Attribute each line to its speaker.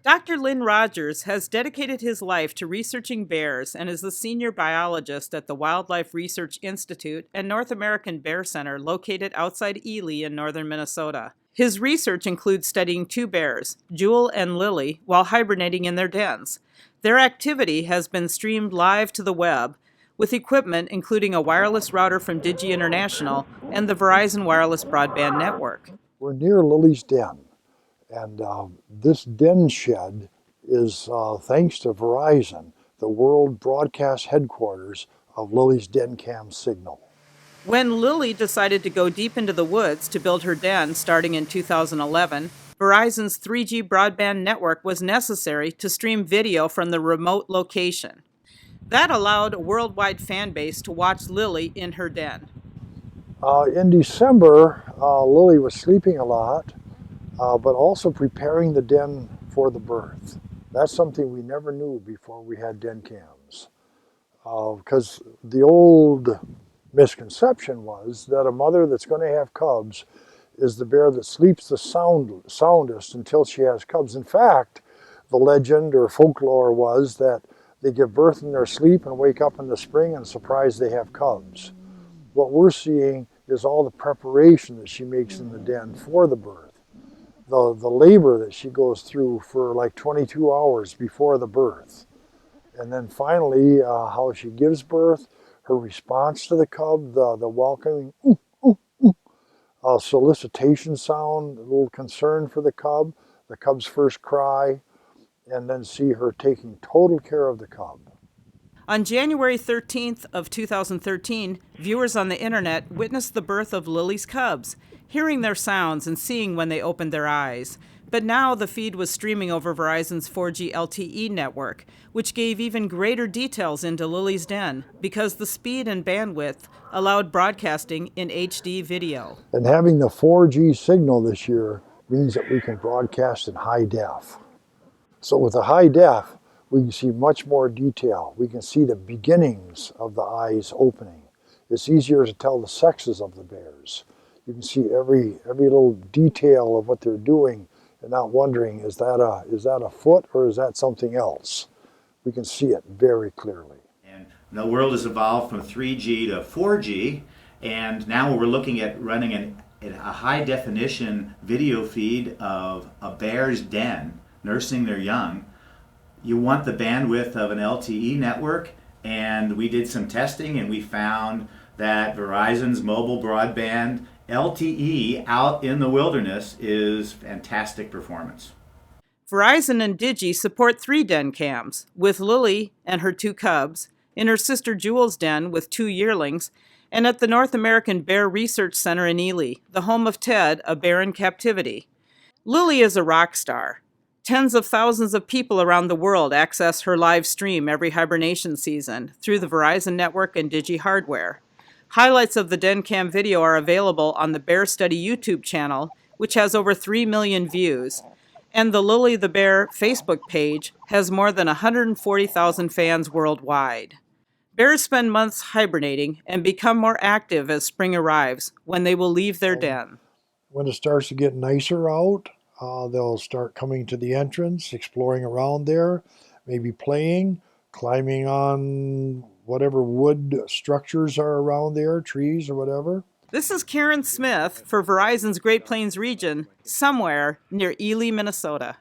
Speaker 1: Dr. Lynn Rogers has dedicated his life to researching bears and is the senior biologist at the Wildlife Research Institute and North American Bear Center located outside Ely in northern Minnesota. His research includes studying two bears, Jewel and Lily, while hibernating in their dens. Their activity has been streamed live to the web with equipment including a wireless router from Digi International and the Verizon Wireless Broadband Network.
Speaker 2: We're near Lily's den. And this den shed is thanks to Verizon, the world broadcast headquarters of Lily's den cam signal.
Speaker 1: When Lily decided to go deep into the woods to build her den starting in 2011, Verizon's 3G broadband network was necessary to stream video from the remote location. That allowed a worldwide fan base to watch Lily in her den.
Speaker 2: In December, Lily was sleeping a lot. But also preparing the den for the birth. That's something we never knew before we had den cams. Because the old misconception was that a mother that's going to have cubs is the bear that sleeps the soundest until she has cubs. In fact, the legend or folklore was that they give birth in their sleep and wake up in the spring and surprise they have cubs. What we're seeing is all the preparation that she makes in the den for the birth. The labor that she goes through for like 22 hours before the birth. And then finally, how she gives birth, her response to the cub, the welcoming solicitation sound, a little concern for the cub's first cry, and then see her taking total care of the cub.
Speaker 1: On January 13th of 2013, viewers on the internet witnessed the birth of Lily's cubs, hearing their sounds and seeing when they opened their eyes. But now the feed was streaming over Verizon's 4G LTE network, which gave even greater details into Lily's den because the speed and bandwidth allowed broadcasting in HD video.
Speaker 2: And having the 4G signal this year means that we can broadcast in high def. So with the high def, we can see much more detail. We can see the beginnings of the eyes opening. It's easier to tell the sexes of the bears. You can see every little detail of what they're doing and not wondering, is that a foot or is that something else? We can see it very clearly.
Speaker 3: And the world has evolved from 3G to 4G, and now we're looking at running a high definition video feed of a bear's den, nursing their young. You want the bandwidth of an LTE network, and we did some testing and we found that Verizon's mobile broadband LTE out in the wilderness is fantastic performance.
Speaker 1: Verizon and Digi support 3 den cams, with Lily and her 2 cubs, in her sister Jewel's den with 2 yearlings, and at the North American Bear Research Center in Ely, the home of Ted, a bear in captivity. Lily is a rock star. Tens of thousands of people around the world access her live stream every hibernation season through the Verizon network and Digi hardware. Highlights of the DenCam video are available on the Bear Study YouTube channel, which has over 3 million views, and the Lily the Bear Facebook page has more than 140,000 fans worldwide. Bears spend months hibernating and become more active as spring arrives, when they will leave their den.
Speaker 2: When it starts to get nicer out, they'll start coming to the entrance, exploring around there, maybe playing, climbing on whatever wood structures are around there, trees or whatever.
Speaker 1: This is Karen Smith for Verizon's Great Plains region, somewhere near Ely, Minnesota.